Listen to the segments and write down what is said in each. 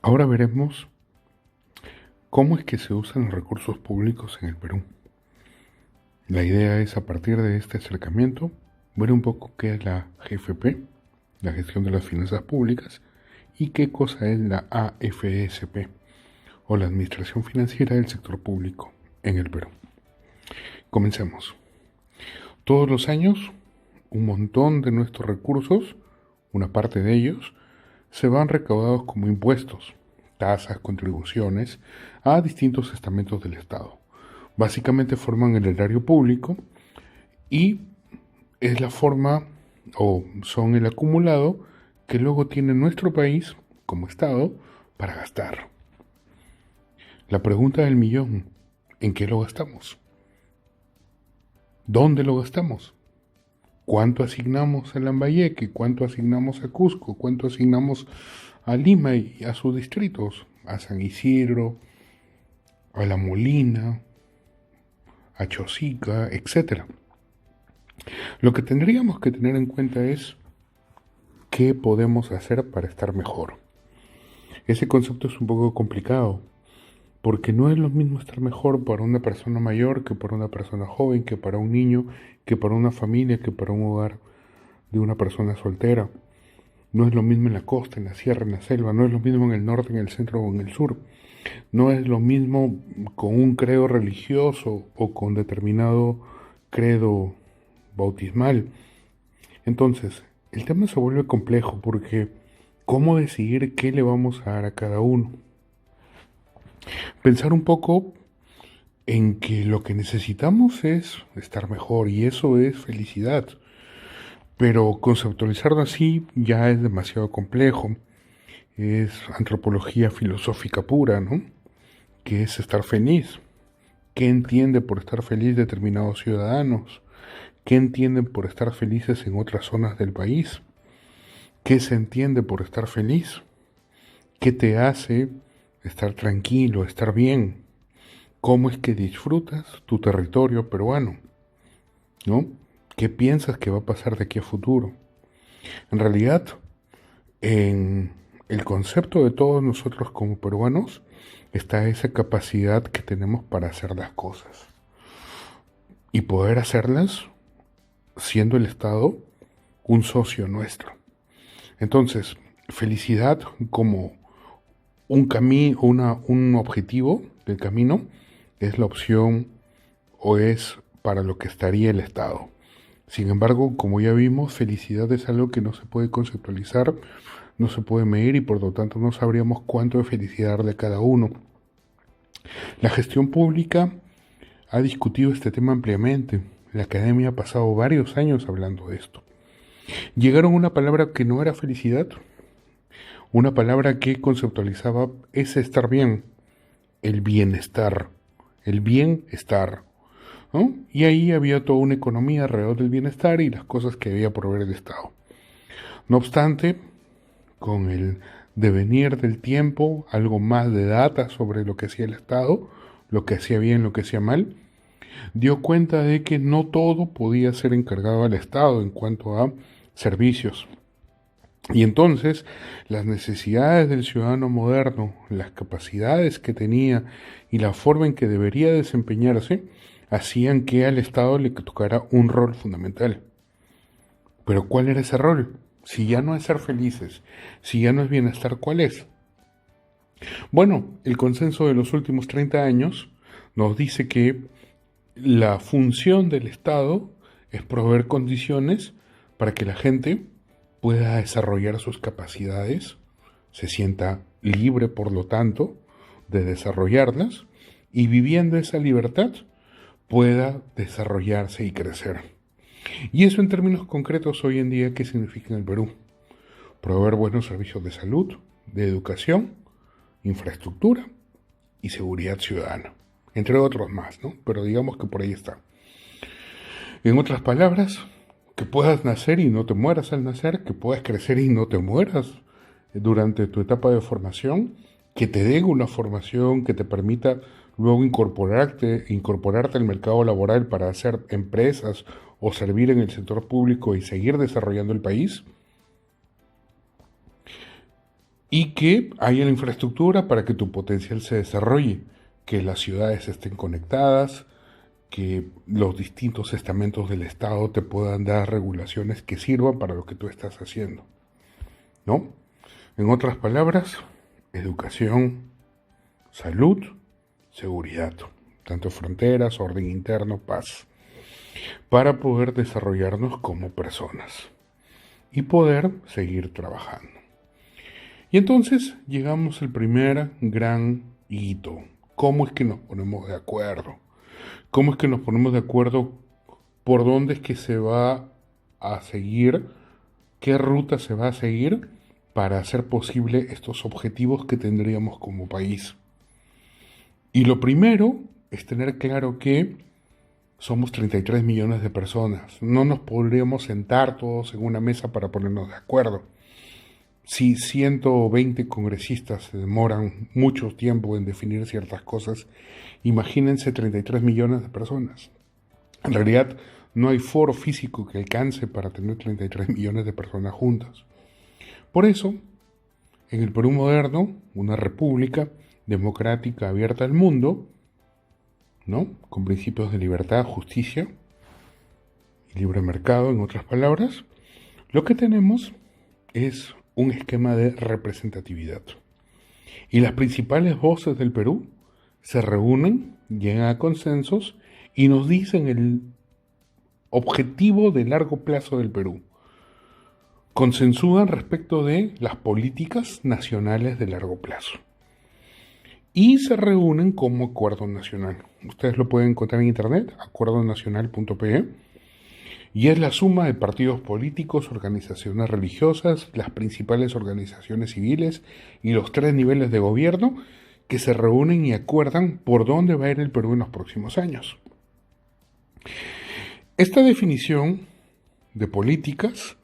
Ahora veremos cómo es que se usan los recursos públicos en el Perú. La idea es, a partir de este acercamiento, ver un poco qué es la GFP, la gestión de las finanzas públicas, y qué cosa es la AFSP, o la Administración Financiera del Sector Público en el Perú. Comencemos. Todos los años, un montón de nuestros recursos, una parte de ellos, se van recaudados como impuestos, tasas, contribuciones a distintos estamentos del Estado. Básicamente forman el erario público y es la forma o son el acumulado que luego tiene nuestro país como Estado para gastar. La pregunta del millón: ¿en qué lo gastamos? ¿Dónde lo gastamos? ¿Cuánto asignamos a Lambayeque? ¿Cuánto asignamos a Cusco? ¿Cuánto asignamos a Lima y a sus distritos? A San Isidro, a La Molina, a Chosica, etcétera. Lo que tendríamos que tener en cuenta es qué podemos hacer para estar mejor. Ese concepto es un poco complicado, porque no es lo mismo estar mejor para una persona mayor que para una persona joven, que para un niño, que para una familia, que para un hogar de una persona soltera. No es lo mismo en la costa, en la sierra, en la selva, no es lo mismo en el norte, en el centro o en el sur. No es lo mismo con un credo religioso o con determinado credo bautismal. Entonces, el tema se vuelve complejo porque ¿cómo decidir qué le vamos a dar a cada uno? Pensar un poco en que lo que necesitamos es estar mejor y eso es felicidad. Pero conceptualizarlo así ya es demasiado complejo. Es antropología filosófica pura, ¿no? ¿Qué es estar feliz? ¿Qué entiende por estar feliz determinados ciudadanos? ¿Qué entienden por estar felices en otras zonas del país? ¿Qué se entiende por estar feliz? ¿Qué te hace estar tranquilo, estar bien? ¿Cómo es que disfrutas tu territorio peruano? ¿No? ¿Qué piensas que va a pasar de aquí a futuro? En realidad, en el concepto de todos nosotros como peruanos está esa capacidad que tenemos para hacer las cosas y poder hacerlas siendo el Estado un socio nuestro. Entonces, felicidad como un objetivo del camino es la opción o es para lo que estaría el Estado. Sin embargo, como ya vimos, felicidad es algo que no se puede conceptualizar, no se puede medir y por lo tanto no sabríamos cuánto de felicidad de cada uno. La gestión pública ha discutido este tema ampliamente. La academia ha pasado varios años hablando de esto. Llegaron a una palabra que no era felicidad, una palabra que conceptualizaba ese estar bien, el bienestar, el bienestar, ¿no? Y ahí había toda una economía alrededor del bienestar y las cosas que debía proveer el Estado. No obstante, con el devenir del tiempo, algo más de data sobre lo que hacía el Estado, lo que hacía bien, lo que hacía mal, dio cuenta de que no todo podía ser encargado al Estado en cuanto a servicios. Y entonces las necesidades del ciudadano moderno, las capacidades que tenía y la forma en que debería desempeñarse, hacían que al Estado le tocara un rol fundamental. Pero ¿cuál era ese rol? Si ya no es ser felices, si ya no es bienestar, ¿cuál es? Bueno, el consenso de los últimos 30 años nos dice que la función del Estado es proveer condiciones para que la gente pueda desarrollar sus capacidades, se sienta libre, por lo tanto, de desarrollarlas y viviendo esa libertad pueda desarrollarse y crecer. Y eso en términos concretos hoy en día, ¿qué significa en el Perú? Proveer buenos servicios de salud, de educación, infraestructura y seguridad ciudadana, entre otros más, ¿no? Pero digamos que por ahí está. En otras palabras, que puedas nacer y no te mueras al nacer, que puedas crecer y no te mueras durante tu etapa de formación, que te den una formación que te permita luego incorporarte al mercado laboral para hacer empresas o servir en el sector público y seguir desarrollando el país. y que haya la infraestructura para que tu potencial se desarrolle, que las ciudades estén conectadas, que los distintos estamentos del Estado te puedan dar regulaciones que sirvan para lo que tú estás haciendo, ¿no? En otras palabras, educación, salud, seguridad, tanto fronteras, orden interno, paz, para poder desarrollarnos como personas y poder seguir trabajando. Y entonces llegamos al primer gran hito. ¿Cómo es que nos ponemos de acuerdo? ¿Cómo es que nos ponemos de acuerdo por dónde es que se va a seguir, qué ruta se va a seguir para hacer posible estos objetivos que tendríamos como país? Y lo primero es tener claro que somos 33 millones de personas. No nos podríamos sentar todos en una mesa para ponernos de acuerdo. Si 120 congresistas se demoran mucho tiempo en definir ciertas cosas, imagínense 33 millones de personas. En realidad, no hay foro físico que alcance para tener 33 millones de personas juntas. Por eso, en el Perú moderno, una república democrática abierta al mundo, ¿no? Con principios de libertad, justicia y libre mercado, en otras palabras, lo que tenemos es un esquema de representatividad. Y las principales voces del Perú se reúnen, llegan a consensos y nos dicen el objetivo de largo plazo del Perú. Consensúan respecto de las políticas nacionales de largo plazo. Y se reúnen como acuerdo nacional. Ustedes lo pueden encontrar en internet, acuerdonacional.pe. Y es la suma de partidos políticos, organizaciones religiosas, las principales organizaciones civiles y los 3 niveles de gobierno que se reúnen y acuerdan por dónde va a ir el Perú en los próximos años. Esta definición de políticas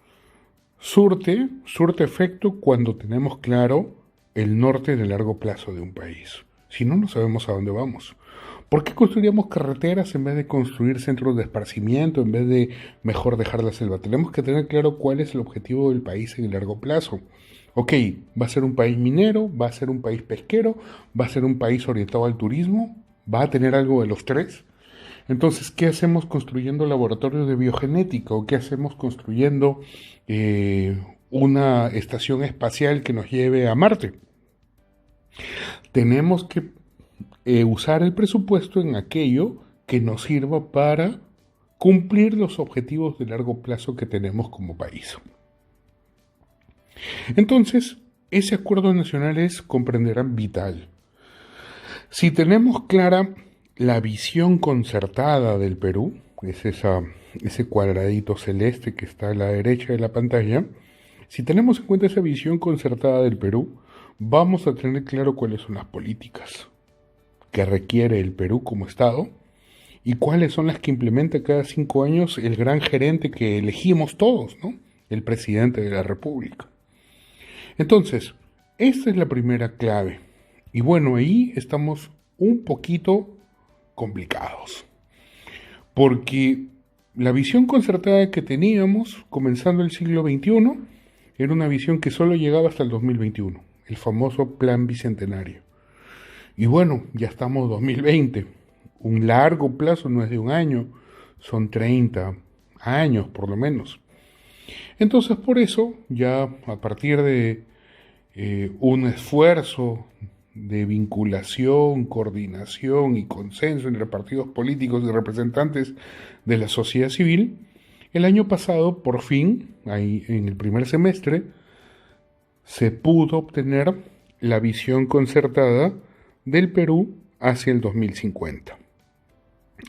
surte efecto cuando tenemos claro el norte de largo plazo de un país. Si no, no sabemos a dónde vamos. ¿Por qué construiríamos carreteras en vez de construir centros de esparcimiento, en vez de mejor dejar la selva? Tenemos que tener claro cuál es el objetivo del país en el largo plazo. Ok, ¿va a ser un país minero? ¿Va a ser un país pesquero? ¿Va a ser un país orientado al turismo? ¿Va a tener algo de los tres? Entonces, ¿qué hacemos construyendo laboratorios de biogenética? ¿O qué hacemos construyendo una estación espacial que nos lleve a Marte? Tenemos que usar el presupuesto en aquello que nos sirva para cumplir los objetivos de largo plazo que tenemos como país. Entonces, ese acuerdo nacional es, comprenderán, vital. Si tenemos clara la visión concertada del Perú, es ese cuadradito celeste que está a la derecha de la pantalla, si tenemos en cuenta esa visión concertada del Perú, vamos a tener claro cuáles son las políticas que requiere el Perú como Estado y cuáles son las que implementa cada 5 años el gran gerente que elegimos todos, ¿no? El presidente de la República. Entonces, esta es la primera clave. Y bueno, ahí estamos un poquito complicados. Porque la visión concertada que teníamos, comenzando el siglo XXI, era una visión que solo llegaba hasta el 2021, el famoso Plan Bicentenario. Y bueno, ya estamos en 2020. Un largo plazo no es de un año, son 30 años por lo menos. Entonces por eso, ya a partir de un esfuerzo de vinculación, coordinación y consenso entre partidos políticos y representantes de la sociedad civil, el año pasado, por fin, ahí en el primer semestre, se pudo obtener la visión concertada del Perú hacia el 2050.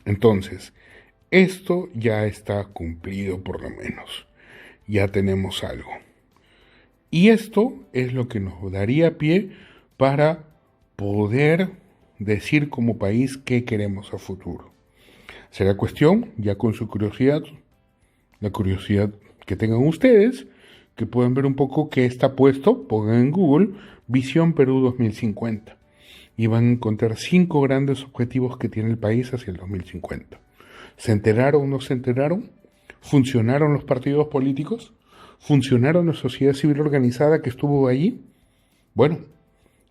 Entonces, esto ya está cumplido por lo menos. Ya tenemos algo. Y esto es lo que nos daría pie para poder decir como país qué queremos a futuro. Será cuestión, ya con su curiosidad, la curiosidad que tengan ustedes, que puedan ver un poco qué está puesto, pongan en Google Visión Perú 2050. Y van a encontrar 5 grandes objetivos que tiene el país hacia el 2050. ¿Se enteraron o no se enteraron? ¿Funcionaron los partidos políticos? ¿Funcionaron la sociedad civil organizada que estuvo allí? Bueno,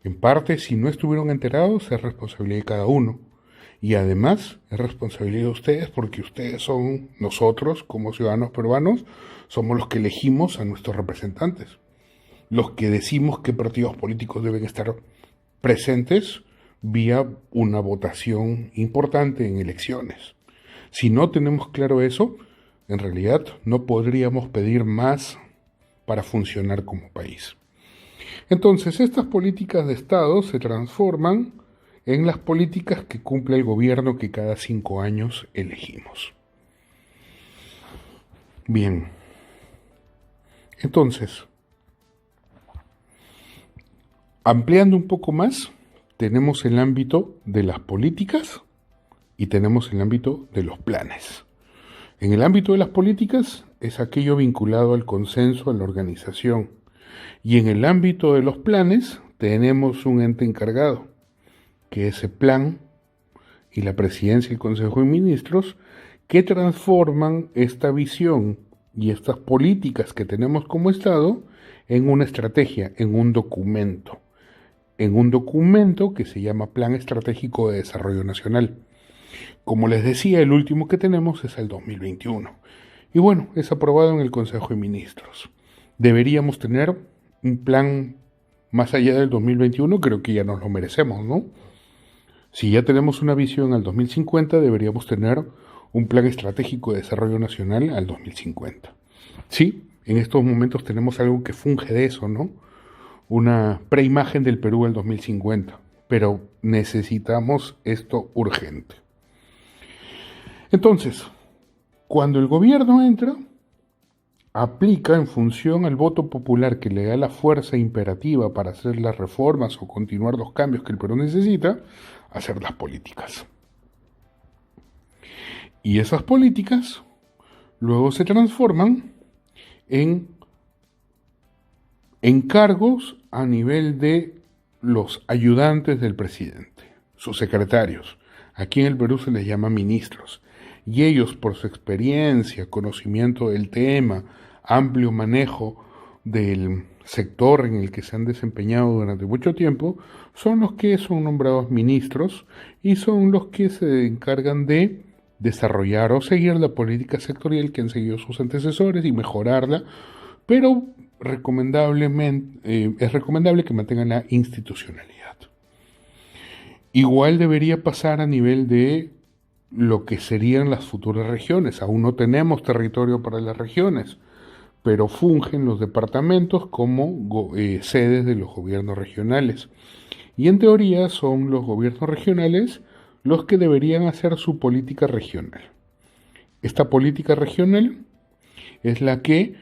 en parte, si no estuvieron enterados, es responsabilidad de cada uno. Y además, es responsabilidad de ustedes porque ustedes son nosotros, como ciudadanos peruanos, somos los que elegimos a nuestros representantes, los que decimos qué partidos políticos deben estar presentes vía una votación importante en elecciones. Si no tenemos claro eso, en realidad no podríamos pedir más para funcionar como país. Entonces, estas políticas de Estado se transforman en las políticas que cumple el gobierno que cada 5 años elegimos. Bien, entonces, ampliando un poco más, tenemos el ámbito de las políticas y tenemos el ámbito de los planes. En el ámbito de las políticas es aquello vinculado al consenso, a la organización. Y en el ámbito de los planes tenemos un ente encargado, que es el plan y la presidencia y el Consejo de Ministros, que transforman esta visión y estas políticas que tenemos como Estado en una estrategia, en un documento que se llama Plan Estratégico de Desarrollo Nacional. Como les decía, el último que tenemos es el 2021. Y bueno, es aprobado en el Consejo de Ministros. Deberíamos tener un plan más allá del 2021, creo que ya nos lo merecemos, ¿no? Si ya tenemos una visión al 2050, deberíamos tener un plan estratégico de desarrollo nacional al 2050. Sí, en estos momentos tenemos algo que funge de eso, ¿no? Una preimagen del Perú al 2050, pero necesitamos esto urgente. Entonces, cuando el gobierno entra, aplica en función al voto popular que le da la fuerza imperativa para hacer las reformas o continuar los cambios que el Perú necesita, hacer las políticas. Y esas políticas luego se transforman en encargos a nivel de los ayudantes del presidente, sus secretarios. Aquí en el Perú se les llama ministros. Y ellos, por su experiencia, conocimiento del tema, amplio manejo del sector en el que se han desempeñado durante mucho tiempo, son los que son nombrados ministros y son los que se encargan de desarrollar o seguir la política sectorial que han seguido sus antecesores y mejorarla, pero es recomendable que mantengan la institucionalidad. Igual debería pasar a nivel de lo que serían las futuras regiones. Aún no tenemos territorio para las regiones, pero fungen los departamentos como sedes de los gobiernos regionales. Y en teoría son los gobiernos regionales los que deberían hacer su política regional. Esta política regional es la que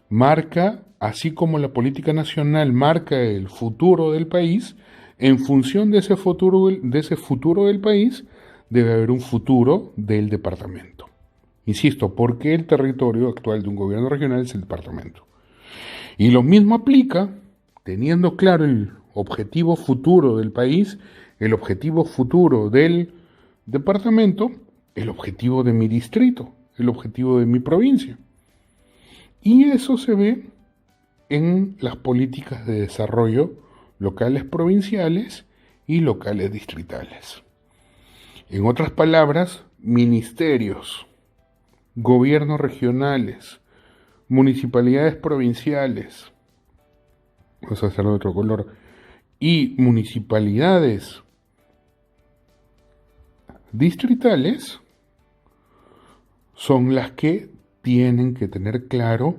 marca, así como la política nacional marca el futuro del país, en función de ese futuro del país, debe haber un futuro del departamento. Insisto, porque el territorio actual de un gobierno regional es el departamento. Y lo mismo aplica, teniendo claro el objetivo futuro del país, el objetivo futuro del departamento, el objetivo de mi distrito, el objetivo de mi provincia. Y eso se ve en las políticas de desarrollo locales provinciales y locales distritales. En otras palabras, ministerios, gobiernos regionales, municipalidades provinciales, vamos a hacerlo de otro color, y municipalidades distritales son las que tienen que tener claro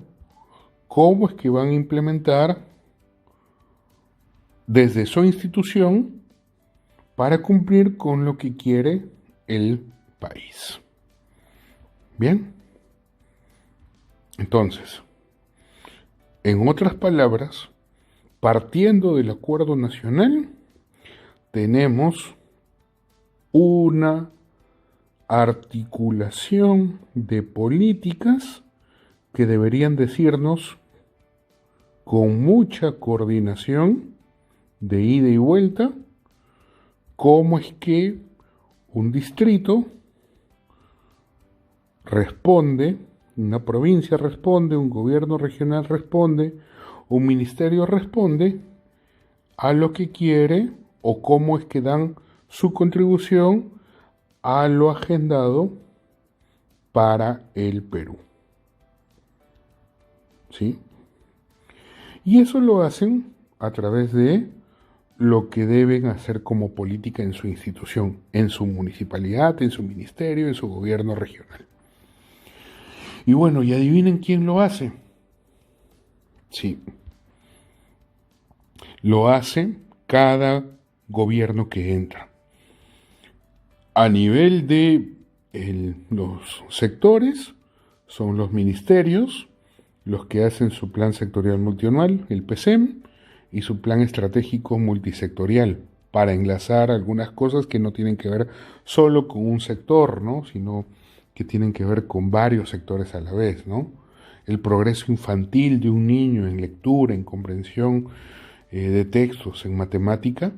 cómo es que van a implementar desde su institución para cumplir con lo que quiere el país. Bien, entonces, en otras palabras, partiendo del acuerdo nacional, tenemos una articulación de políticas que deberían decirnos con mucha coordinación de ida y vuelta cómo es que un distrito responde, una provincia responde, un gobierno regional responde, un ministerio responde a lo que quiere o cómo es que dan su contribución a lo agendado para el Perú. ¿Sí? Y eso lo hacen a través de lo que deben hacer como política en su institución, en su municipalidad, en su ministerio, en su gobierno regional. Y bueno, y adivinen quién lo hace. Sí, lo hace cada gobierno que entra. A nivel de los sectores, son los ministerios los que hacen su plan sectorial multianual, el PSEM, y su plan estratégico multisectorial, para enlazar algunas cosas que no tienen que ver solo con un sector, ¿no? Sino que tienen que ver con varios sectores a la vez, ¿no? El progreso infantil de un niño en lectura, en comprensión de textos, en matemática,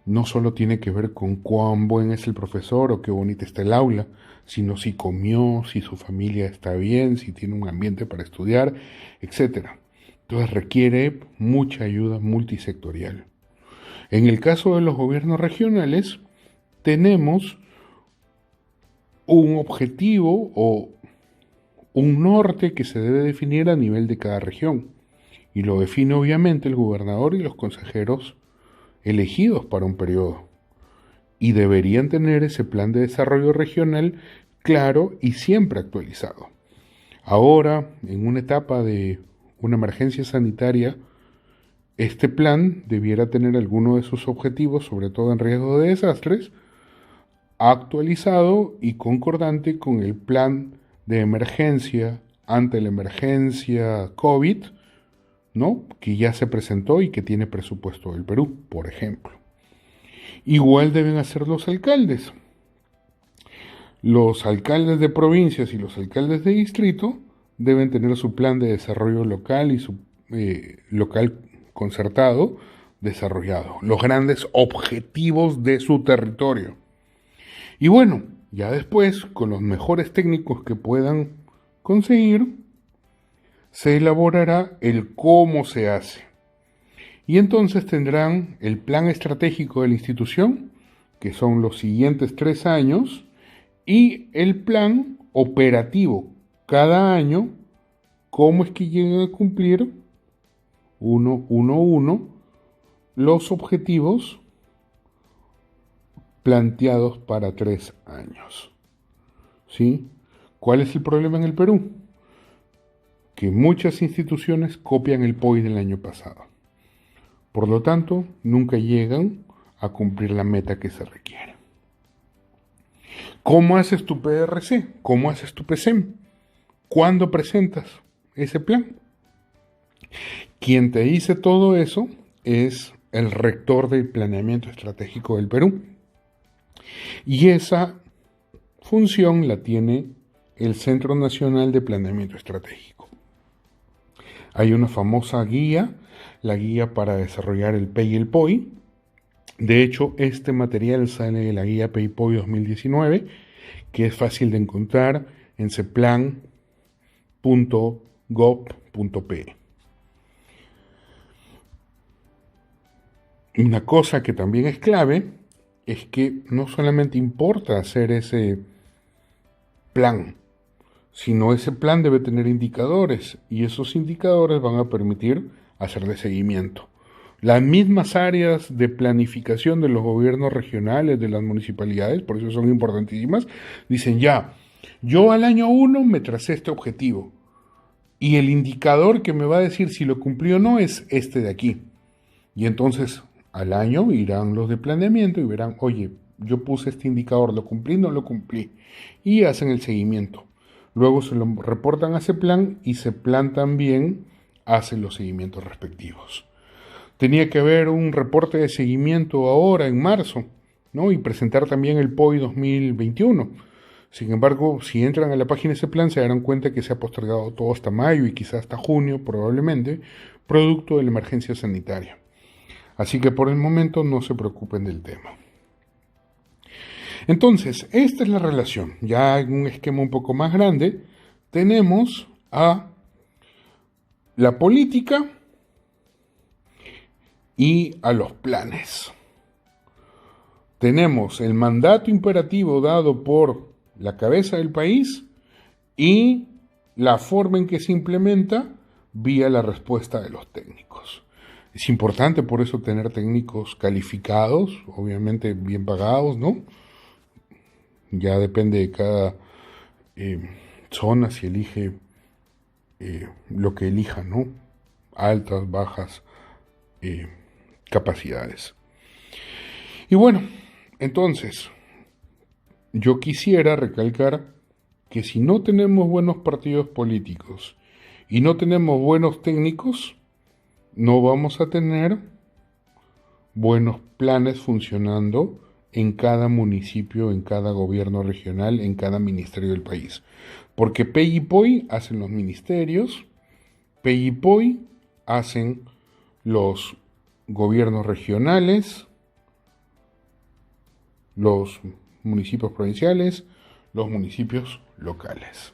no solo tiene que ver con cuán buen es el profesor o qué bonita está el aula, sino si comió, si su familia está bien, si tiene un ambiente para estudiar, etc. Entonces requiere mucha ayuda multisectorial. En el caso de los gobiernos regionales, tenemos un objetivo o un norte que se debe definir a nivel de cada región. Y lo define obviamente el gobernador y los consejeros elegidos para un periodo. Y deberían tener ese plan de desarrollo regional claro y siempre actualizado. Ahora, en una etapa de una emergencia sanitaria, este plan debiera tener alguno de sus objetivos, sobre todo en riesgo de desastres, actualizado y concordante con el plan de emergencia ante la emergencia COVID, ¿no? Que ya se presentó y que tiene presupuesto del Perú, por ejemplo. Igual deben hacer los alcaldes. Los alcaldes de provincias y los alcaldes de distrito deben tener su plan de desarrollo local y su local concertado desarrollado, los grandes objetivos de su territorio. Y bueno, ya después, con los mejores técnicos que puedan conseguir, se elaborará el cómo se hace. Y entonces tendrán el plan estratégico de la institución, que son los siguientes 3 años, y el plan operativo cada año, cómo es que llegan a cumplir uno los objetivos planteados para 3 años. ¿Sí? ¿Cuál es el problema en el Perú? Que muchas instituciones copian el POI del año pasado. Por lo tanto, nunca llegan a cumplir la meta que se requiere. ¿Cómo haces tu PRC? ¿Cómo haces tu PSEM? ¿Cuándo presentas ese plan? Quien te dice todo eso es el rector del planeamiento estratégico del Perú. Y esa función la tiene el Centro Nacional de Planeamiento Estratégico. Hay una famosa guía, la guía para desarrollar el PEI y el POI. De hecho, este material sale de la guía PEI-POI 2019, que es fácil de encontrar en ceplan.gov.pe. Una cosa que también es clave es que no solamente importa hacer ese plan, sino ese plan debe tener indicadores y esos indicadores van a permitir hacerle seguimiento. Las mismas áreas de planificación de los gobiernos regionales, de las municipalidades, por eso son importantísimas, dicen ya, yo al año 1 me tracé este objetivo y el indicador que me va a decir si lo cumplí o no es este de aquí. Y entonces al año irán los de planeamiento y verán, oye, yo puse este indicador, ¿lo cumplí o no lo cumplí? Y hacen el seguimiento. Luego se lo reportan a CEPLAN y CEPLAN también hace los seguimientos respectivos. Tenía que haber un reporte de seguimiento ahora en marzo, ¿no? Y presentar también el POI 2021. Sin embargo, si entran a la página de CEPLAN se darán cuenta que se ha postergado todo hasta mayo y quizás hasta junio probablemente, producto de la emergencia sanitaria. Así que por el momento no se preocupen del tema. Entonces, esta es la relación. Ya en un esquema un poco más grande, tenemos a la política y a los planes. Tenemos el mandato imperativo dado por la cabeza del país y la forma en que se implementa vía la respuesta de los técnicos. Es importante por eso tener técnicos calificados, obviamente bien pagados, ¿no? Ya depende de cada zona si elige lo que elija, ¿no? Altas, bajas capacidades. Y bueno, entonces, yo quisiera recalcar que si no tenemos buenos partidos políticos y no tenemos buenos técnicos, no vamos a tener buenos planes funcionando en cada municipio, en cada gobierno regional, en cada ministerio del país. Porque PEI y POI hacen los ministerios, PEI y POI hacen los gobiernos regionales, los municipios provinciales, los municipios locales.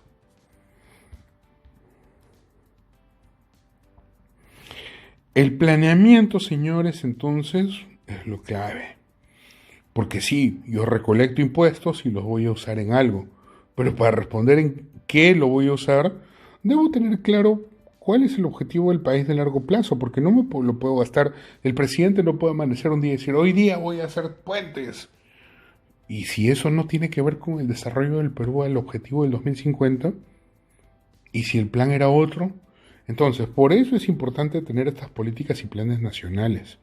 El planeamiento, señores, entonces, es lo clave. Porque sí, yo recolecto impuestos y los voy a usar en algo, pero para responder en qué lo voy a usar, debo tener claro cuál es el objetivo del país de largo plazo, porque no lo puedo gastar. El presidente no puede amanecer un día y decir, hoy día voy a hacer puentes. Y si eso no tiene que ver con el desarrollo del Perú al objetivo del 2050, y si el plan era otro, entonces por eso es importante tener estas políticas y planes nacionales.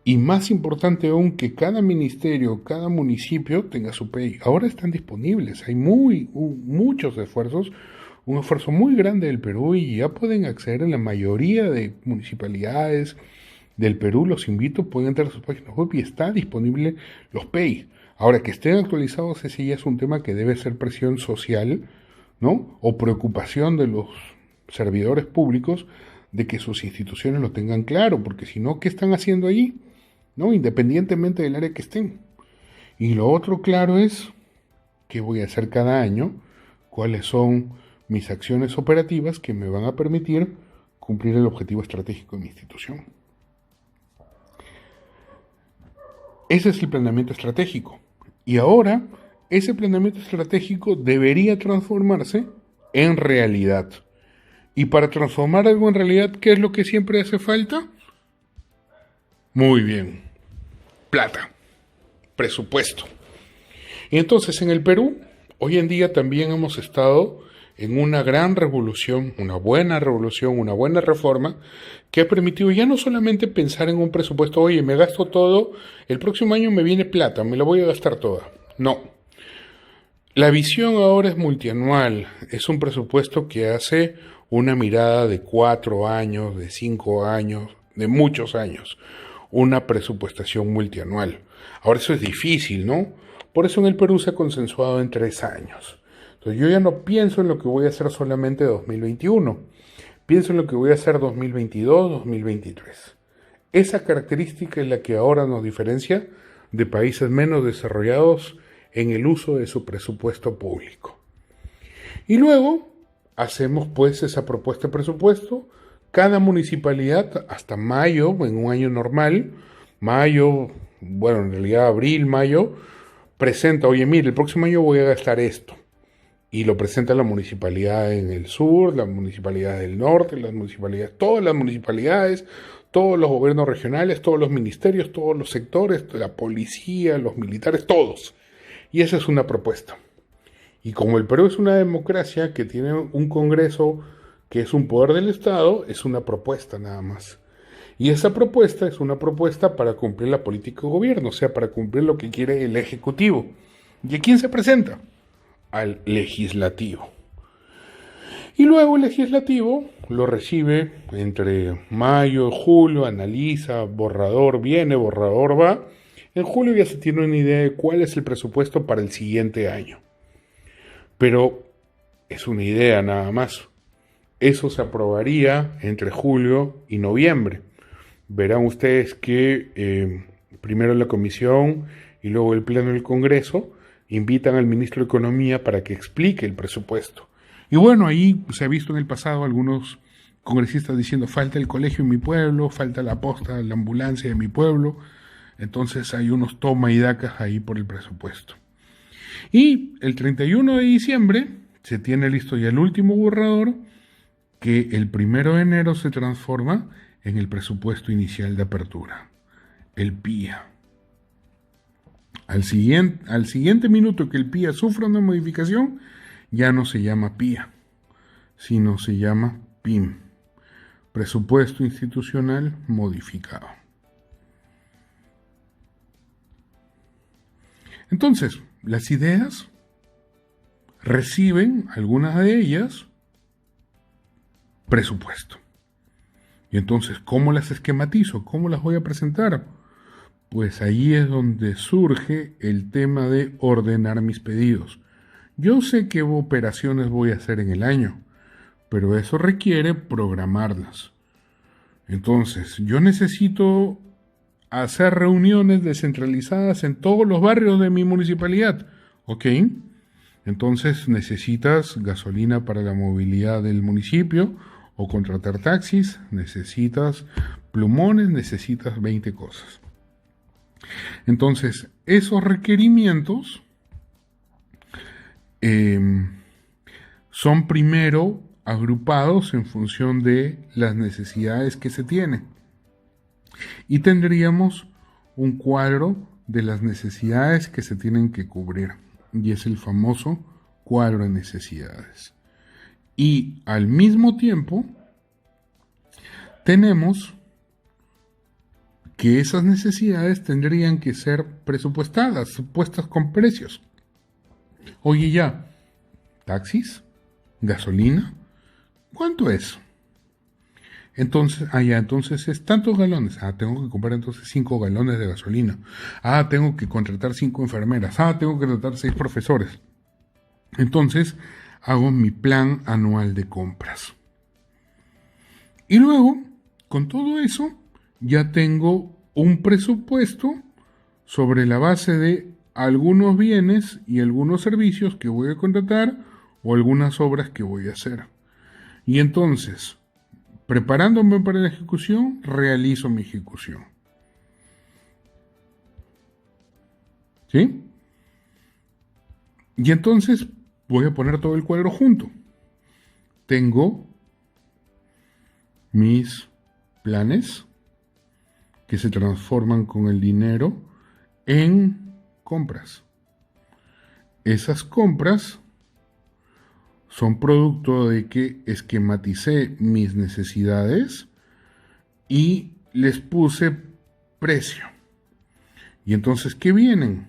Y más importante aún que cada ministerio, cada municipio tenga su PEI. Ahora están disponibles, hay muchos esfuerzos, un esfuerzo muy grande del Perú y ya pueden acceder en la mayoría de municipalidades del Perú. Los invito, pueden entrar a sus páginas web y está disponible los PEI. Ahora, que estén actualizados, ese ya es un tema que debe ser presión social, ¿no? O preocupación de los servidores públicos de que sus instituciones lo tengan claro, porque si no, ¿qué están haciendo allí? ¿No? Independientemente del área que estén. Y lo otro claro es qué voy a hacer cada año, cuáles son mis acciones operativas que me van a permitir cumplir el objetivo estratégico de mi institución. Ese es el planeamiento estratégico. Y ahora, ese planeamiento estratégico debería transformarse en realidad. Y para transformar algo en realidad, ¿qué es lo que siempre hace falta? Muy bien. Plata. Presupuesto. Y entonces en el Perú, hoy en día también hemos estado en una gran revolución, una buena reforma, que ha permitido ya no solamente pensar en un presupuesto, oye, me gasto todo, el próximo año me viene plata, me la voy a gastar toda. No. La visión ahora es multianual, es un presupuesto que hace una mirada de 4 años, de 5 años, de muchos años, una presupuestación multianual. Ahora eso es difícil, ¿no? Por eso en el Perú se ha consensuado en 3 años. Entonces yo ya no pienso en lo que voy a hacer solamente 2021, pienso en lo que voy a hacer 2022, 2023. Esa característica es la que ahora nos diferencia de países menos desarrollados en el uso de su presupuesto público. Y luego hacemos pues esa propuesta de presupuesto, cada municipalidad hasta mayo, en un año normal, en realidad abril, mayo, presenta, oye, mire, el próximo año voy a gastar esto. Y lo presenta la municipalidad en el sur, la municipalidad del norte, todas las municipalidades, todos los gobiernos regionales, todos los ministerios, todos los sectores, la policía, los militares, todos. Y esa es una propuesta. Y como el Perú es una democracia que tiene un Congreso que es un poder del Estado, es una propuesta nada más. Y esa propuesta es una propuesta para cumplir la política de gobierno, o sea, para cumplir lo que quiere el Ejecutivo. ¿Y a quién se presenta? Al Legislativo. Y luego el Legislativo lo recibe entre mayo y julio, analiza, borrador viene, borrador va. En julio ya se tiene una idea de cuál es el presupuesto para el siguiente año. Pero es una idea nada más. Eso se aprobaría entre julio y noviembre. Verán ustedes que primero la comisión y luego el pleno del Congreso invitan al ministro de Economía para que explique el presupuesto. Y bueno, ahí se ha visto en el pasado algunos congresistas diciendo falta el colegio en mi pueblo, falta la posta, la ambulancia de mi pueblo. Entonces hay unos toma y dacas ahí por el presupuesto. Y el 31 de diciembre se tiene listo ya el último borrador, que el 1 de enero se transforma en el presupuesto inicial de apertura, el PIA. Al siguiente minuto que el PIA sufra una modificación, ya no se llama PIA, sino se llama PIM, Presupuesto Institucional Modificado. Entonces, las ideas reciben, algunas de ellas, presupuesto. Y entonces, ¿cómo las esquematizo? ¿Cómo las voy a presentar? Pues ahí es donde surge el tema de ordenar mis pedidos. Yo sé qué operaciones voy a hacer en el año, pero eso requiere programarlas. Entonces, yo necesito hacer reuniones descentralizadas en todos los barrios de mi municipalidad. ¿Ok? Entonces necesitas gasolina para la movilidad del municipio o contratar taxis, necesitas plumones, necesitas 20 cosas. Entonces, esos requerimientos son primero agrupados en función de las necesidades que se tienen. Y tendríamos un cuadro de las necesidades que se tienen que cubrir. Y es el famoso cuadro de necesidades. Y al mismo tiempo, tenemos que esas necesidades tendrían que ser presupuestadas, puestas con precios. Oye, ya, taxis, gasolina, ¿cuánto es? Entonces, entonces es tantos galones. Tengo que comprar entonces 5 galones de gasolina. Tengo que contratar 5 enfermeras. Tengo que contratar 6 profesores. Entonces, hago mi plan anual de compras. Y luego, con todo eso, ya tengo un presupuesto sobre la base de algunos bienes y algunos servicios que voy a contratar o algunas obras que voy a hacer. Y entonces, preparándome para la ejecución, realizo mi ejecución. ¿Sí? Y entonces voy a poner todo el cuadro junto. Tengo mis planes que se transforman con el dinero en compras. Esas compras son producto de que esquematicé mis necesidades y les puse precio. Y entonces, ¿qué vienen?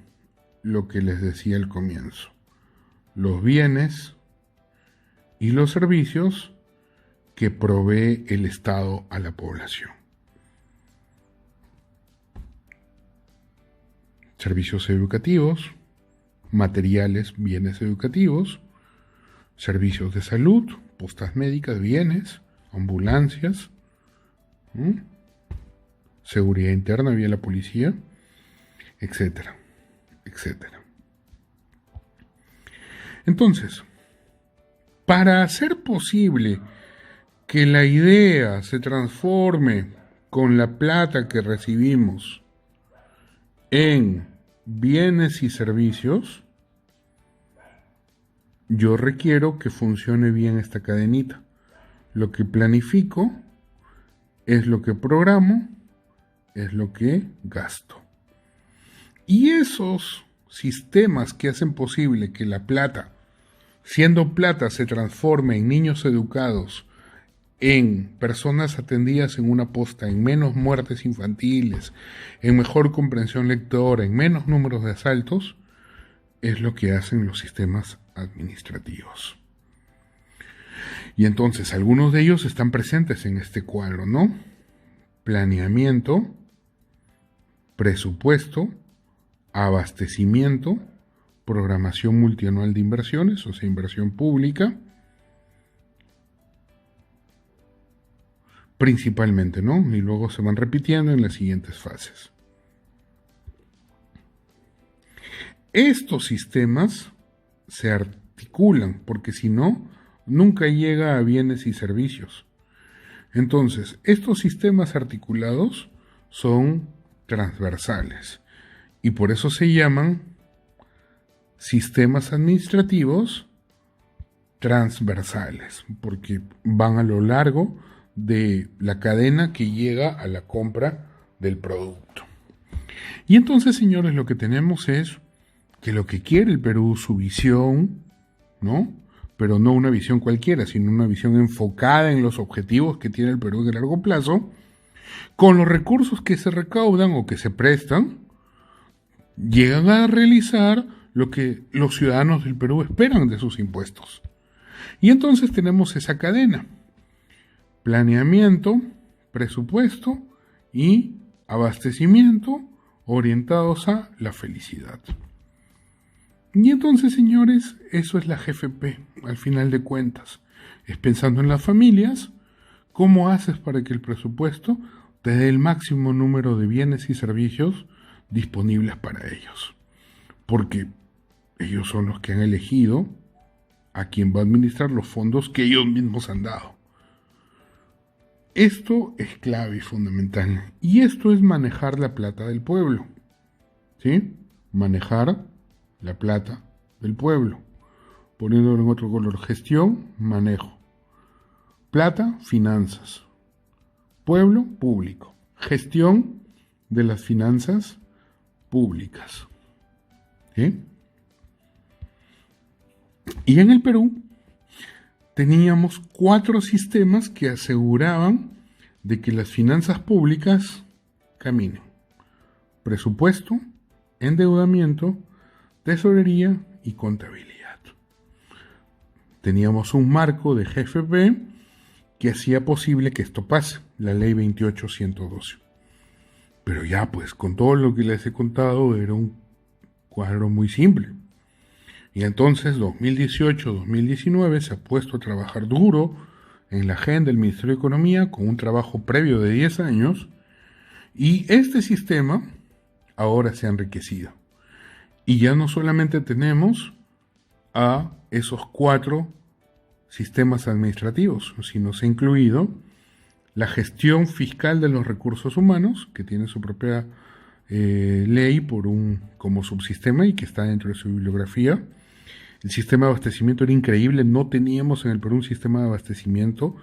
Lo que les decía al comienzo. Los bienes y los servicios que provee el Estado a la población. Servicios educativos, materiales, bienes educativos, servicios de salud, postas médicas, bienes, ambulancias, seguridad interna vía la policía, etcétera, etcétera. Entonces, para hacer posible que la idea se transforme con la plata que recibimos en bienes y servicios, yo requiero que funcione bien esta cadenita. Lo que planifico es lo que programo, es lo que gasto. Y esos sistemas que hacen posible que la plata, siendo plata, se transforme en niños educados, en personas atendidas en una posta, en menos muertes infantiles, en mejor comprensión lectora, en menos números de asaltos, es lo que hacen los sistemas administrativos. Y entonces algunos de ellos están presentes en este cuadro, ¿no? Planeamiento, presupuesto, abastecimiento, programación multianual de inversiones, o sea, inversión pública, principalmente, ¿no? Y luego se van repitiendo en las siguientes fases. Estos sistemas se articulan, porque si no, nunca llega a bienes y servicios. Entonces, estos sistemas articulados son transversales y por eso se llaman sistemas administrativos transversales, porque van a lo largo de la cadena que llega a la compra del producto. Y entonces, señores, lo que tenemos es que lo que quiere el Perú, su visión, ¿no? Pero no una visión cualquiera, sino una visión enfocada en los objetivos que tiene el Perú de largo plazo, con los recursos que se recaudan o que se prestan, llegan a realizar lo que los ciudadanos del Perú esperan de sus impuestos. Y entonces tenemos esa cadena: planeamiento, presupuesto y abastecimiento orientados a la felicidad. Y entonces, señores, eso es la GFP, al final de cuentas. Es pensando en las familias, cómo haces para que el presupuesto te dé el máximo número de bienes y servicios disponibles para ellos. Porque ellos son los que han elegido a quien va a administrar los fondos que ellos mismos han dado. Esto es clave y fundamental. Y esto es manejar la plata del pueblo. ¿Sí? Manejar la plata del pueblo. Poniéndolo en otro color: gestión, manejo. Plata, finanzas. Pueblo, público. Gestión de las finanzas públicas. ¿Sí? Y en el Perú teníamos 4 sistemas que aseguraban de que las finanzas públicas caminen: presupuesto, endeudamiento, tesorería y contabilidad. Teníamos un marco de GFP que hacía posible que esto pase, la ley 28.112. Pero ya, pues, con todo lo que les he contado, era un cuadro muy simple. Y entonces, 2018-2019 se ha puesto a trabajar duro en la agenda del Ministerio de Economía con un trabajo previo de 10 años, y este sistema ahora se ha enriquecido. Y ya no solamente tenemos a esos 4 sistemas administrativos, sino se ha incluido la gestión fiscal de los recursos humanos, que tiene su propia ley como subsistema y que está dentro de su bibliografía. El sistema de abastecimiento era increíble, no teníamos en el Perú un sistema de abastecimiento,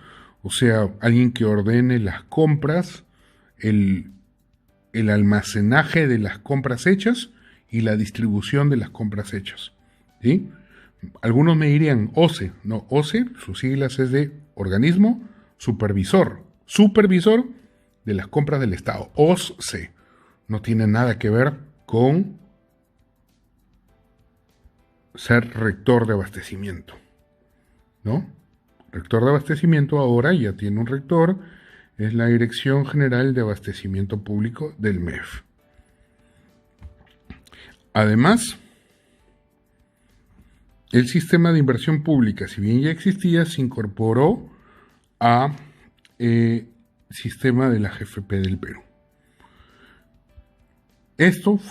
o sea, alguien que ordene las compras, el almacenaje de las compras hechas y la distribución de las compras hechas. ¿Sí? Algunos me dirían OCE. No, OCE, sus siglas es de Organismo Supervisor de las Compras del Estado. OSCE. No tiene nada que ver con ser rector de abastecimiento, ¿no? Rector de abastecimiento ahora ya tiene un rector, es la Dirección General de Abastecimiento Público del MEF. Además, el sistema de inversión pública, si bien ya existía, se incorporó a sistema de la GFP del Perú. Estos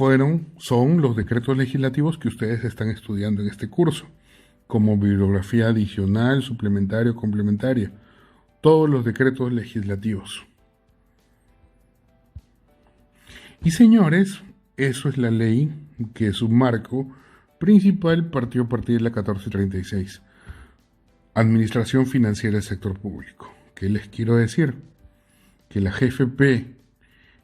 son los decretos legislativos que ustedes están estudiando en este curso, como bibliografía adicional, suplementaria o complementaria. Todos los decretos legislativos. Y señores, eso es la ley que su marco principal partió a partir de la 1436. Administración financiera del sector público. ¿Qué les quiero decir? Que la GFP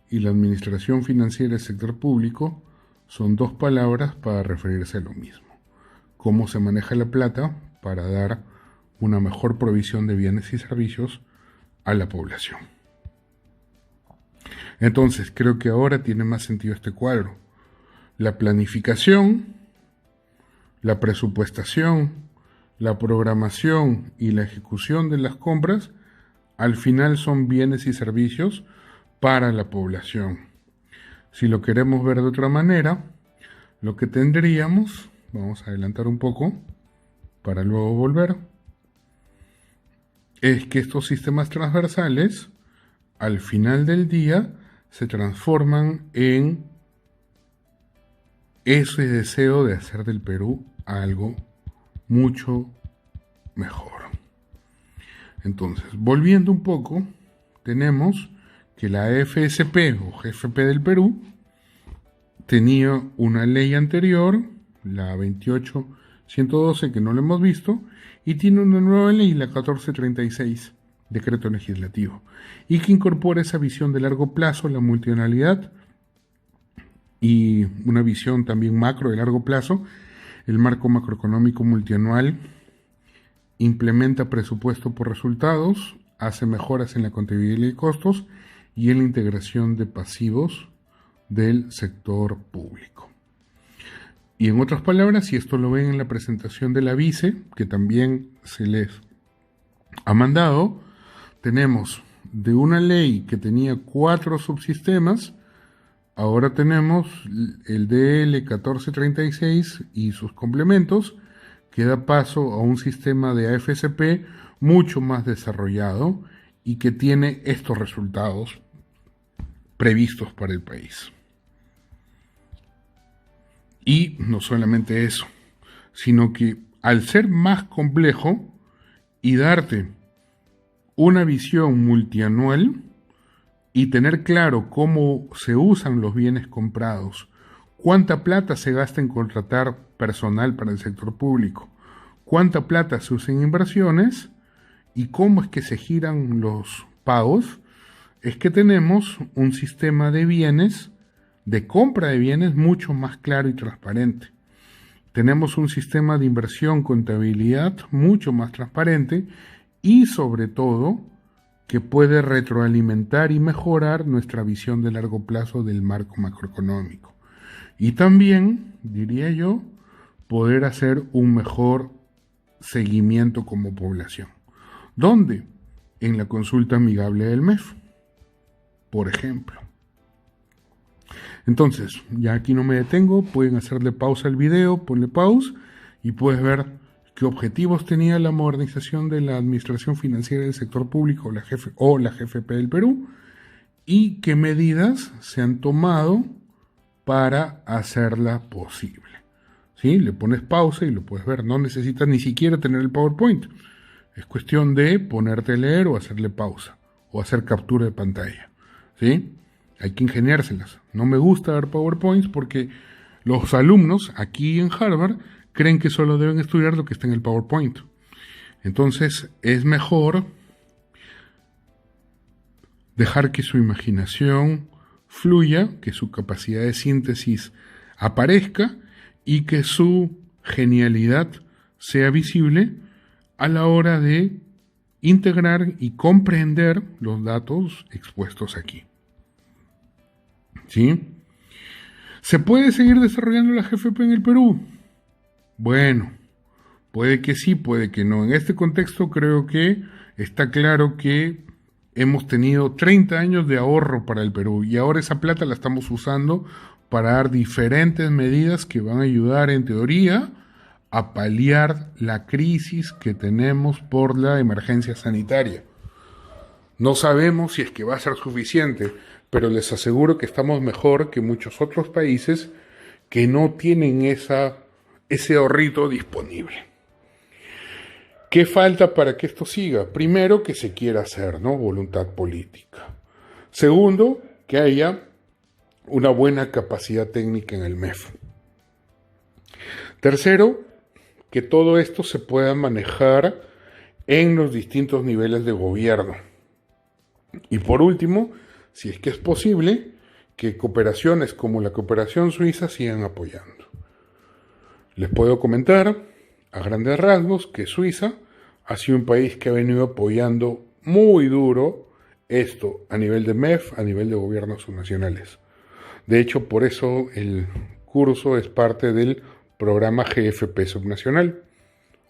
y la administración financiera del sector público son 2 palabras para referirse a lo mismo. Cómo se maneja la plata para dar una mejor provisión de bienes y servicios a la población. Entonces, creo que ahora tiene más sentido este cuadro. La planificación, la presupuestación, la programación y la ejecución de las compras al final son bienes y servicios para la población. Si lo queremos ver de otra manera, lo que tendríamos, vamos a adelantar un poco para luego volver, es que estos sistemas transversales al final del día se transforman en ese deseo de hacer del Perú algo mucho mejor. Entonces, volviendo un poco tenemos que la FSP o GFP del Perú tenía una ley anterior, la 28112, que no la hemos visto, y tiene una nueva ley, la 1436, decreto legislativo, y que incorpora esa visión de largo plazo, la multianualidad, y una visión también macro de largo plazo. El marco macroeconómico multianual implementa presupuesto por resultados, hace mejoras en la contabilidad de costos y en la integración de pasivos del sector público. Y en otras palabras, y esto lo ven en la presentación de la vice, que también se les ha mandado, tenemos de una ley que tenía 4 subsistemas, ahora tenemos el DL 1436 y sus complementos, que da paso a un sistema de AFSP mucho más desarrollado y que tiene estos resultados previstos para el país. Y no solamente eso, sino que al ser más complejo y darte una visión multianual y tener claro cómo se usan los bienes comprados, cuánta plata se gasta en contratar personal para el sector público, cuánta plata se usa en inversiones y cómo es que se giran los pagos, es que tenemos un sistema de bienes, de compra de bienes mucho más claro y transparente. Tenemos un sistema de inversión, contabilidad mucho más transparente y sobre todo que puede retroalimentar y mejorar nuestra visión de largo plazo del marco macroeconómico. Y también, diría yo, poder hacer un mejor seguimiento como población. ¿Dónde? En la consulta amigable del MEF, por ejemplo. Entonces, ya aquí no me detengo, pueden hacerle pausa al video, ponle pause y puedes ver qué objetivos tenía la modernización de la administración financiera del sector público o la GFP del Perú y qué medidas se han tomado para hacerla posible. ¿Sí? Le pones pausa y lo puedes ver, no necesitas ni siquiera tener el PowerPoint. Es cuestión de ponerte a leer o hacerle pausa o hacer captura de pantalla. ¿Sí? Hay que ingeniárselas. No me gusta ver PowerPoints porque los alumnos aquí en Harvard creen que solo deben estudiar lo que está en el PowerPoint. Entonces es mejor dejar que su imaginación fluya, que su capacidad de síntesis aparezca y que su genialidad sea visible a la hora de integrar y comprender los datos expuestos aquí. ¿Sí? ¿Se puede seguir desarrollando la GFP en el Perú? Bueno, puede que sí, puede que no. En este contexto creo que está claro que hemos tenido 30 años de ahorro para el Perú y ahora esa plata la estamos usando para dar diferentes medidas que van a ayudar en teoría a paliar la crisis que tenemos por la emergencia sanitaria. No sabemos si es que va a ser suficiente, pero les aseguro que estamos mejor que muchos otros países que no tienen ese ahorrito disponible. ¿Qué falta para que esto siga? Primero, que se quiera hacer, ¿no? Voluntad política. Segundo, que haya una buena capacidad técnica en el MEF. Tercero, que todo esto se pueda manejar en los distintos niveles de gobierno. Y por último, si es que es posible, que cooperaciones como la cooperación suiza sigan apoyando. Les puedo comentar a grandes rasgos que Suiza ha sido un país que ha venido apoyando muy duro esto a nivel de MEF, a nivel de gobiernos subnacionales. De hecho, por eso el curso es parte del programa GFP subnacional,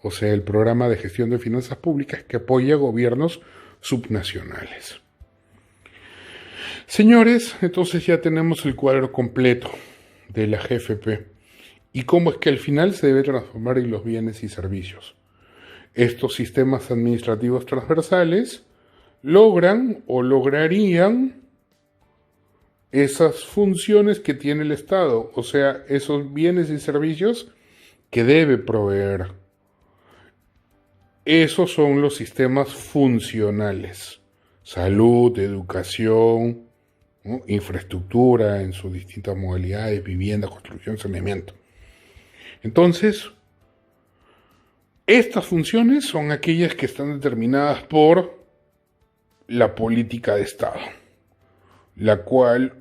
o sea, el programa de gestión de finanzas públicas que apoya a gobiernos subnacionales. Señores, entonces ya tenemos el cuadro completo de la GFP y cómo es que al final se debe transformar en los bienes y servicios. Estos sistemas administrativos transversales logran o lograrían esas funciones que tiene el Estado, o sea, esos bienes y servicios que debe proveer. Esos son los sistemas funcionales, salud, educación, ¿no? Infraestructura en sus distintas modalidades, vivienda, construcción, saneamiento. Entonces, estas funciones son aquellas que están determinadas por la política de Estado, la cual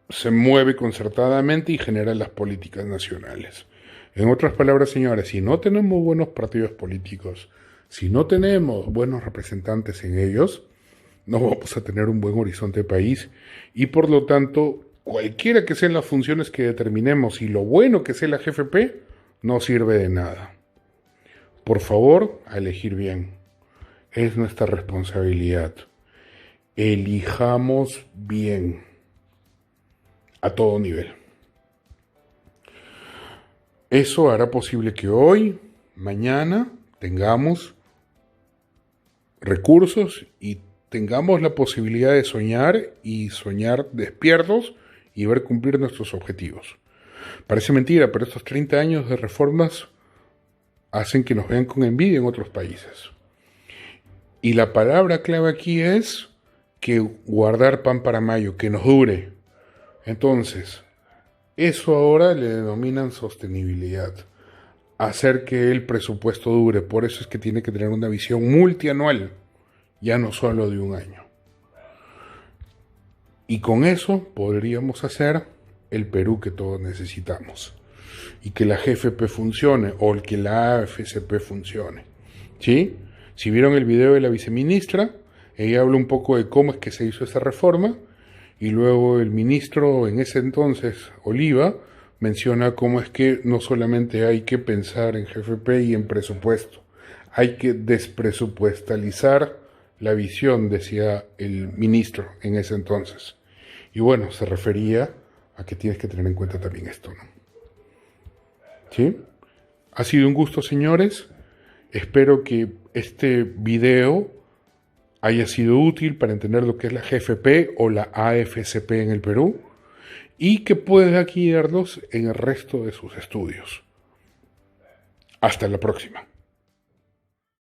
se mueve concertadamente y genera las políticas nacionales. En otras palabras, señores, si no tenemos buenos partidos políticos, si no tenemos buenos representantes en ellos, no vamos a tener un buen horizonte de país y por lo tanto, cualquiera que sean las funciones que determinemos y lo bueno que sea la GFP, no sirve de nada. Por favor, a elegir bien. Es nuestra responsabilidad. Elijamos bien. A todo nivel. Eso hará posible que hoy, mañana, tengamos recursos y tengamos la posibilidad de soñar y soñar despiertos y ver cumplir nuestros objetivos. Parece mentira, pero estos 30 años de reformas hacen que nos vean con envidia en otros países. Y la palabra clave aquí es que guardar pan para mayo, que nos dure. Entonces, eso ahora le denominan sostenibilidad. Hacer que el presupuesto dure. Por eso es que tiene que tener una visión multianual, ya no solo de un año. Y con eso podríamos hacer el Perú que todos necesitamos. Y que la GFP funcione, o que la AFCP funcione. ¿Sí? Si vieron el video de la viceministra, ella habla un poco de cómo es que se hizo esta reforma, y luego el ministro, en ese entonces, Oliva, menciona cómo es que no solamente hay que pensar en GFP y en presupuesto, hay que despresupuestalizar la visión, decía el ministro en ese entonces. Y bueno, se refería a que tienes que tener en cuenta también esto, ¿no? ¿Sí? Ha sido un gusto, señores. Espero que este video haya sido útil para entender lo que es la GFP o la AFCP en el Perú y que pueda guiarlos en el resto de sus estudios. Hasta la próxima.